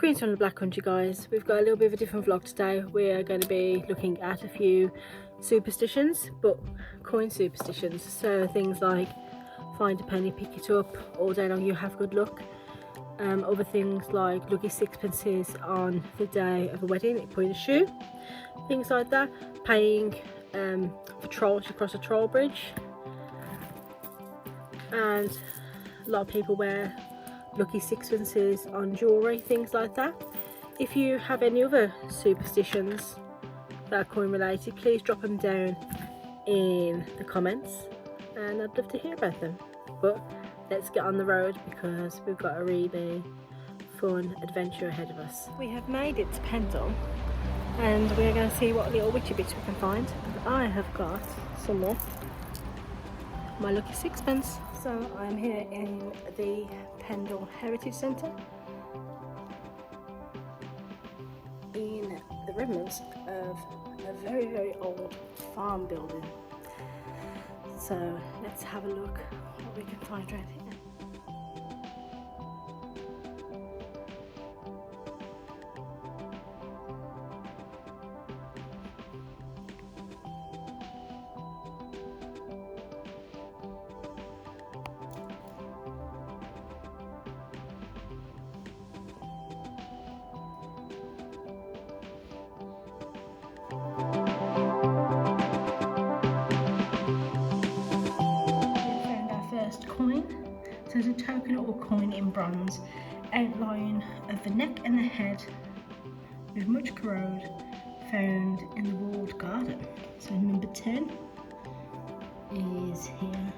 Greens from the Black Country, guys. We've got a little bit of a different vlog today. We're going to be looking at a few superstitions, but coin superstitions. So things like find a penny, pick it up, all day long you have good luck. Other things like lucky sixpences on the day of a wedding, like putting a shoe, things like that. Paying for trolls to cross a troll bridge, and a lot of people wear lucky sixpences on jewellery, things like that. If you have any other superstitions that are coin related, please drop them down in the comments and I'd love to hear about them. But let's get on the road because we've got a really fun adventure ahead of us. We have made it to Pendle and we're going to see what little witchy bits we can find. And I have got somewhere my lucky sixpence. So I'm here in the Pendle Heritage Centre in the remnants of a very old farm building. So let's have a look what we can find around here. Coin. So there's a token or coin in bronze, outline of the neck and the head with much corrode, found in the walled garden. So number 10 is here.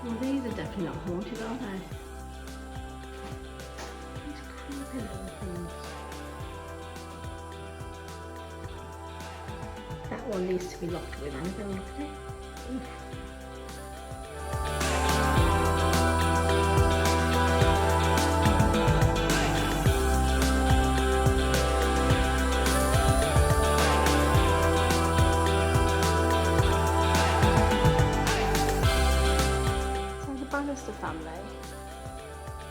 Well, these are definitely not haunted, are they? These creepy little things. That one needs to be locked with Annabelle, look at it. Oof. The family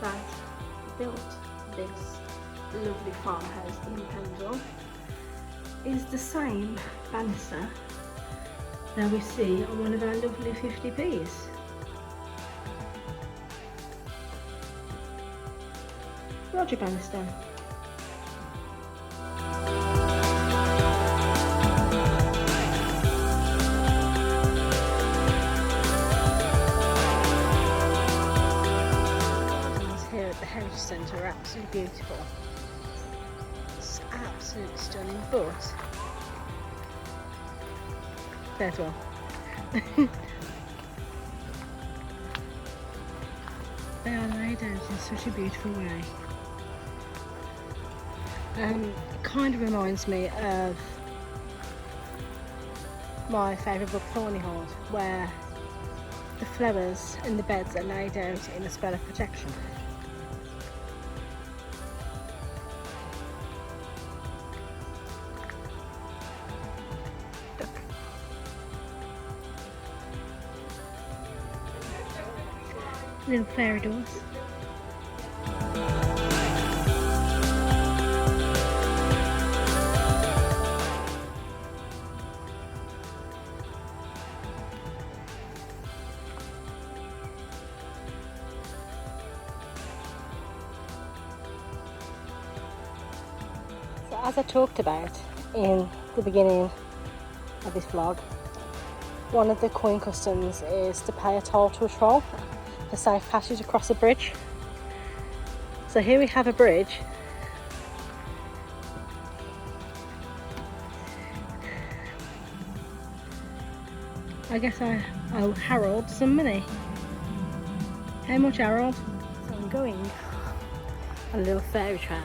that built this lovely farmhouse in Pendle is the same banister that we see on one of our lovely 50p's. Roger Bannister. Heritage Centre are absolutely beautiful. It's absolutely stunning, but there's one. They are laid out in such a beautiful way. It kind of reminds me of my favourite book, Thornyhold, where the flowers and the beds are laid out in a spell of protection. Little fairy doors. as I talked about in the beginning of this vlog, one of the coin customs is to pay a toll to a troll for safe passage across a bridge. So here we have a bridge. I guess I owe Harold some money. How much, Harold? So I'm going on a little fairy trail.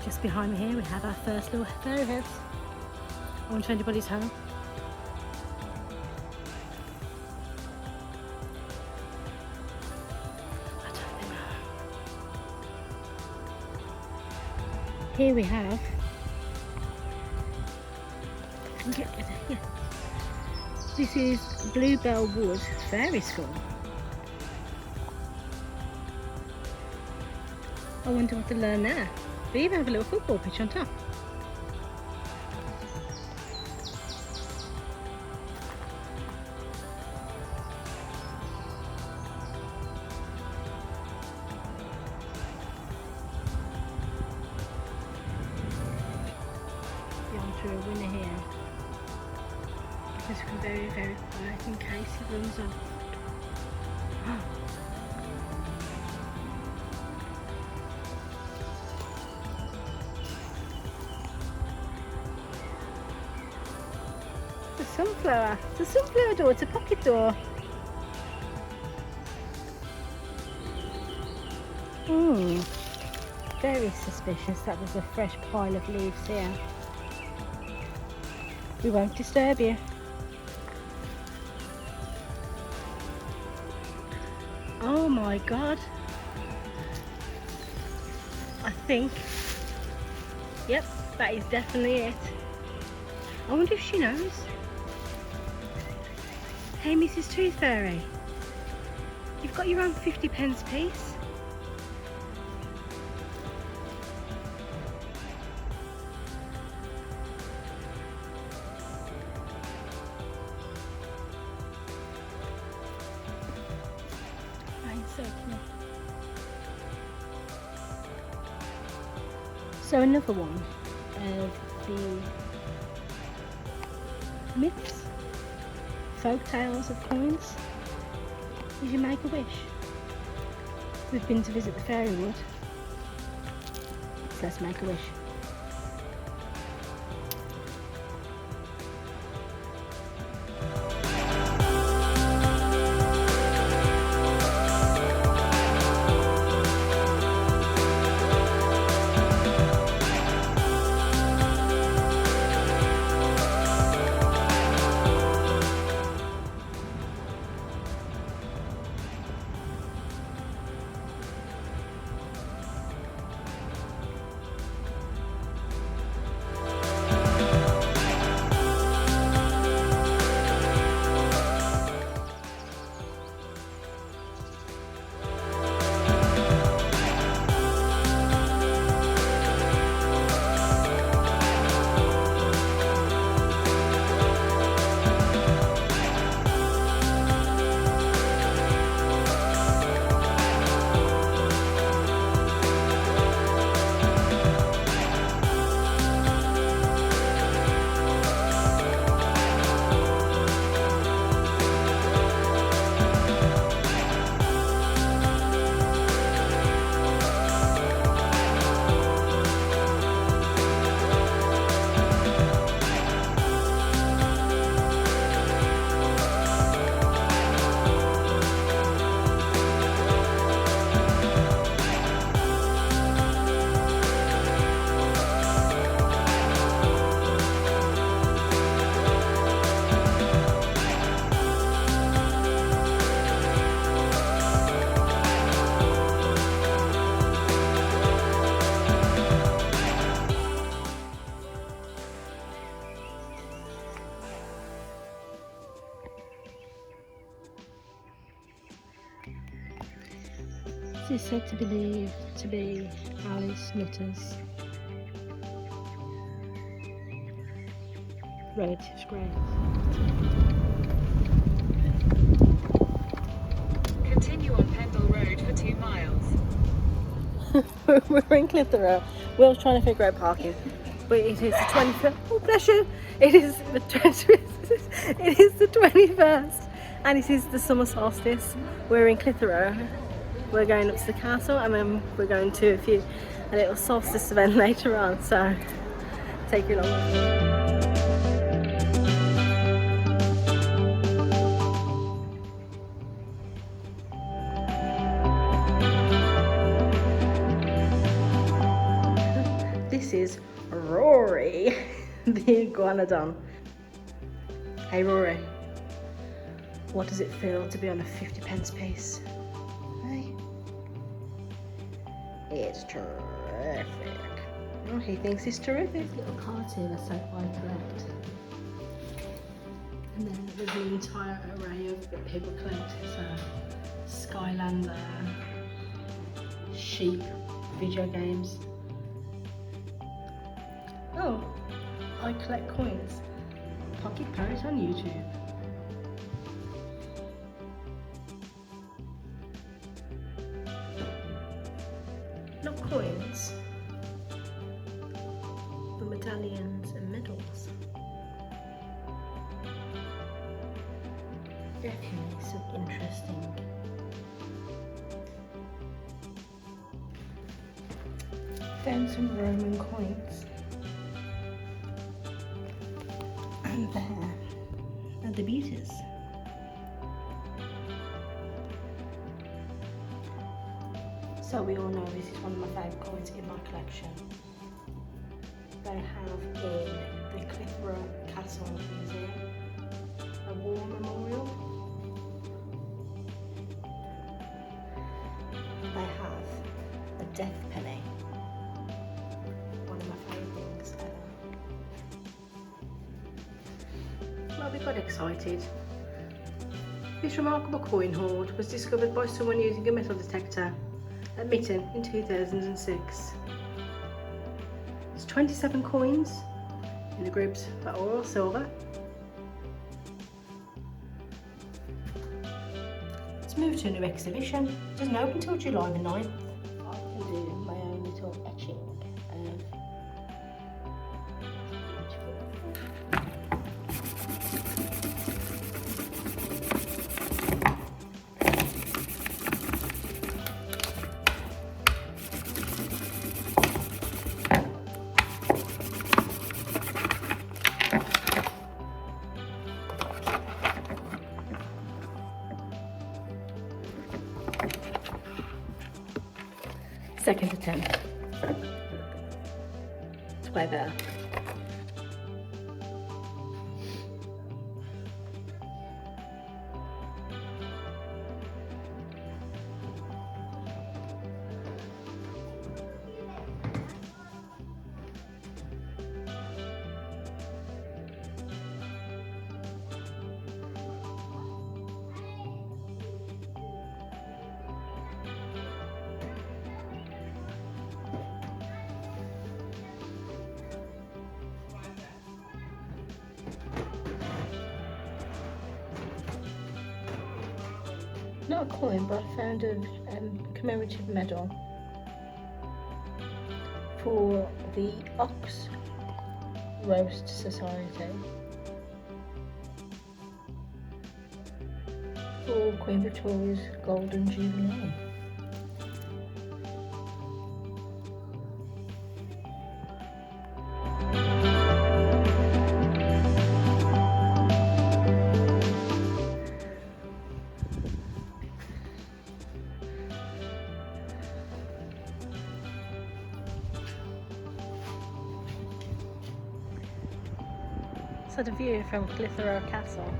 Just behind me here we have our first little fairy house. I wonder if anybody's home. I don't think so. Here we have. Yeah. This is Bluebell Wood Fairy School. I wonder what to learn there. They even have a little football pitch on top. Beyond to a winner here. Just be very, very quiet in case he runs off. It's a sunflower. It's a sunflower door. It's a pocket door. Very suspicious that there's a fresh pile of leaves here. We won't disturb you. Oh my god. I think, yep, that is definitely it. I wonder if she knows. Hey Mrs. Tooth Fairy, you've got your own 50p piece. So cute. So another one of the myths, folk tales of coins is you make a wish. We've been to visit the fairy wood, so let's make a wish. This is said to believe to be Alice Nutter's relative's grave. Continue on Pendle Road for 2 miles. We're in Clitheroe. Will's trying to figure out parking, but it is the 21st. Oh, bless you! It is the 20th. It is the 21st, and it is the summer solstice. We're in Clitheroe. We're going up to the castle, and then we're going to a little solstice event later on. So take you along. This is Rory, the iguanodon. Hey Rory, what does it feel to be on a 50p piece? Hey, it's terrific. Oh, he thinks it's terrific. Little cards here are so I collect. And then there's an entire array of people collect. So Skylander, sheep, video games. Oh, I collect coins. Pocket Parrot on YouTube. Not coins, but medallions and medals. Definitely some interesting. Found some Roman coins. And there are the beauties. So we all know this is one of my favourite coins in my collection. They have in the Clitheroe Castle Museum a war memorial. They have a death penny. One of my favourite things ever. Well, we got excited. This remarkable coin hoard was discovered by someone using a metal detector at Mitten in 2006. There's 27 coins in the groups that are all silver. Let's move to a new exhibition. It doesn't open until July the 9th. I can do my own little etching of second attempt. It's way better. Not a coin, but I found a commemorative medal for the Ox Roast Society for Queen Victoria's Golden Jubilee. So the view from Clitheroe Castle.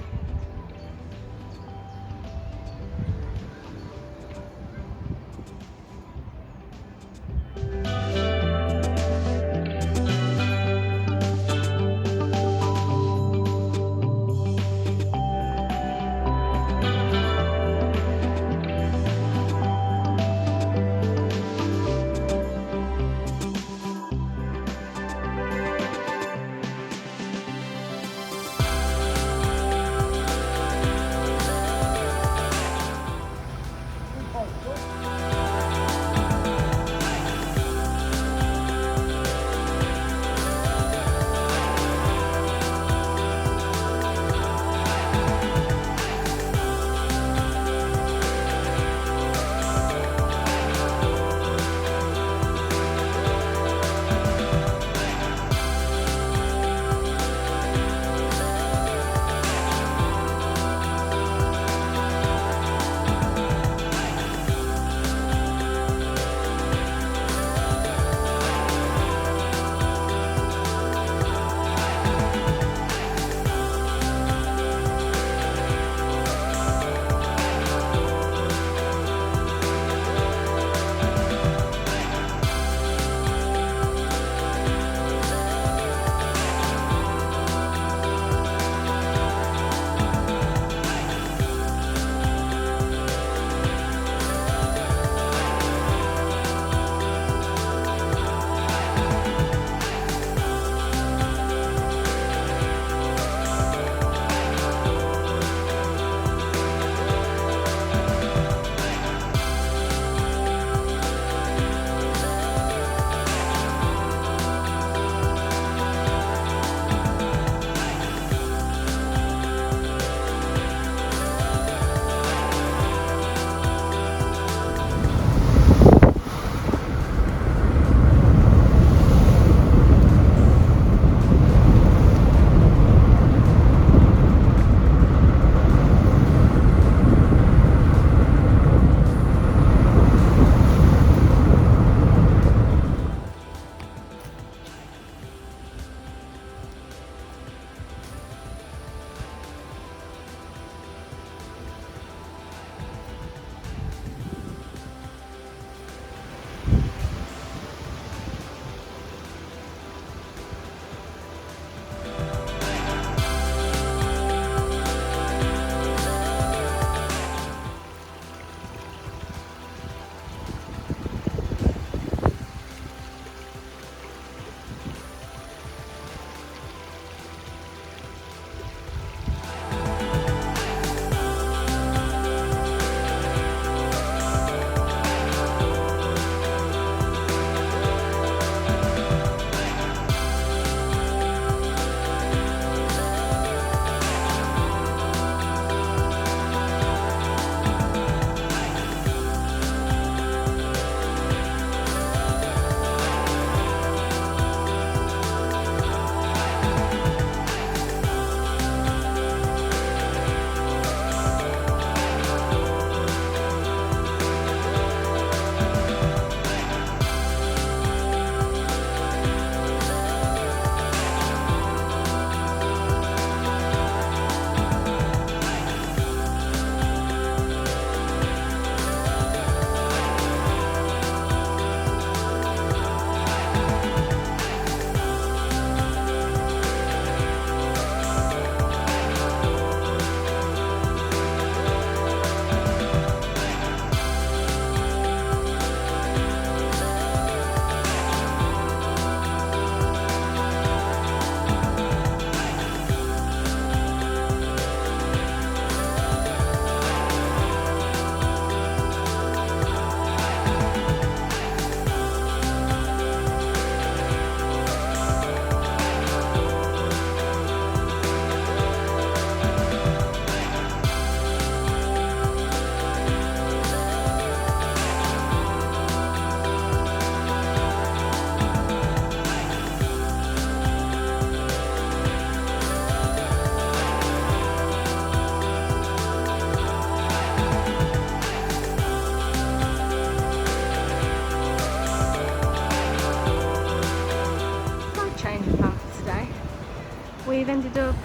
ended up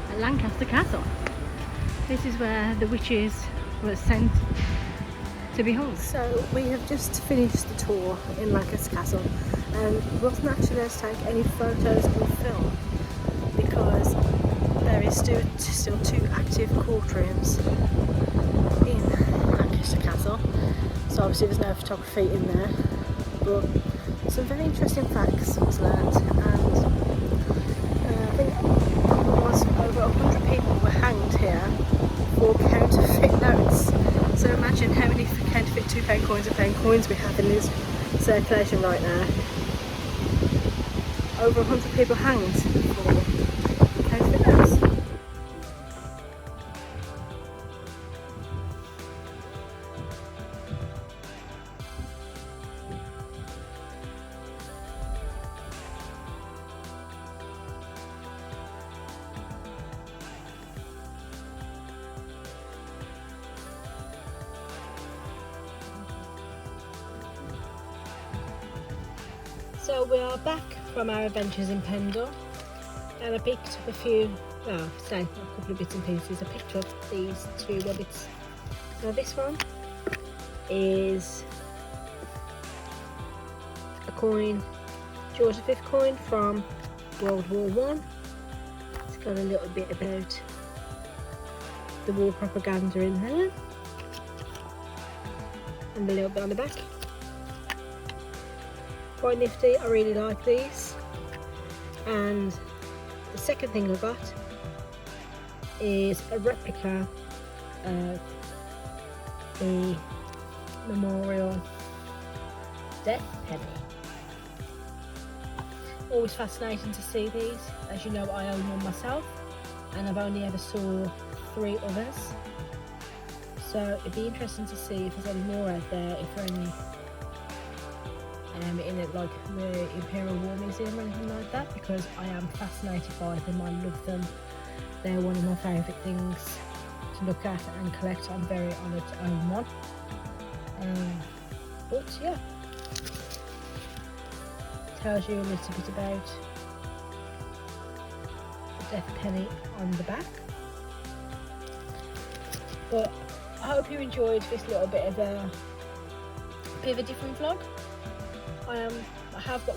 at Lancaster Castle. This is where the witches were sent to be hung. So we have just finished the tour in Lancaster Castle, and we wasn't actually able to take any photos or film because there is still 2 active courtrooms in Lancaster Castle, so obviously there's no photography in there, but some very interesting facts was learnt, and I think over 100 people were hanged here for counterfeit notes. So imagine how many counterfeit £2 coins and £1 coins we have in this circulation right now. Over 100 people hanged for counterfeit notes. So we are back from our adventures in Pendle, and I picked up a few, well, say a couple of bits and pieces. I picked up these 2 rabbits. Now this one is a coin, George V coin from World War One. It's got a little bit about the war propaganda in there, and a little bit on the back. Quite nifty, I really like these. And the second thing I got is a replica of the memorial death penny. Always fascinating to see these. As you know, I own one myself, and I've only ever saw 3 others, so it'd be interesting to see if there's any more out there, if there are any in it, like the Imperial War Museum or anything like that, because I am fascinated by them. I love them. They're one of my favourite things to look at and collect. I'm very honoured to own one. But yeah, tells you a little bit about the death penny on the back. But I hope you enjoyed this little bit of a different vlog. I have got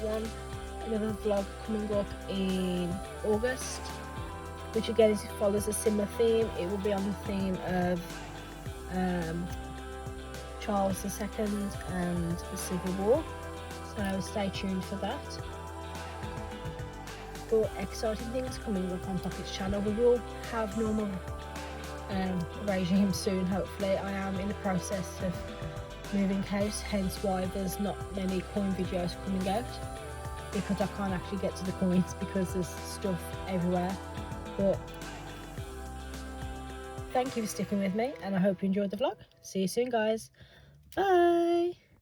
another vlog coming up in August, which again follows a similar theme. It will be on the theme of Charles II and the Civil War, so stay tuned for that. But exciting things coming up on Pocket's channel. We will have normal regime soon, hopefully. I am in the process of moving house, hence why there's not many coin videos coming out, because I can't actually get to the coins because there's stuff everywhere. But thank you for sticking with me, and I hope you enjoyed the vlog. See you soon, guys. Bye.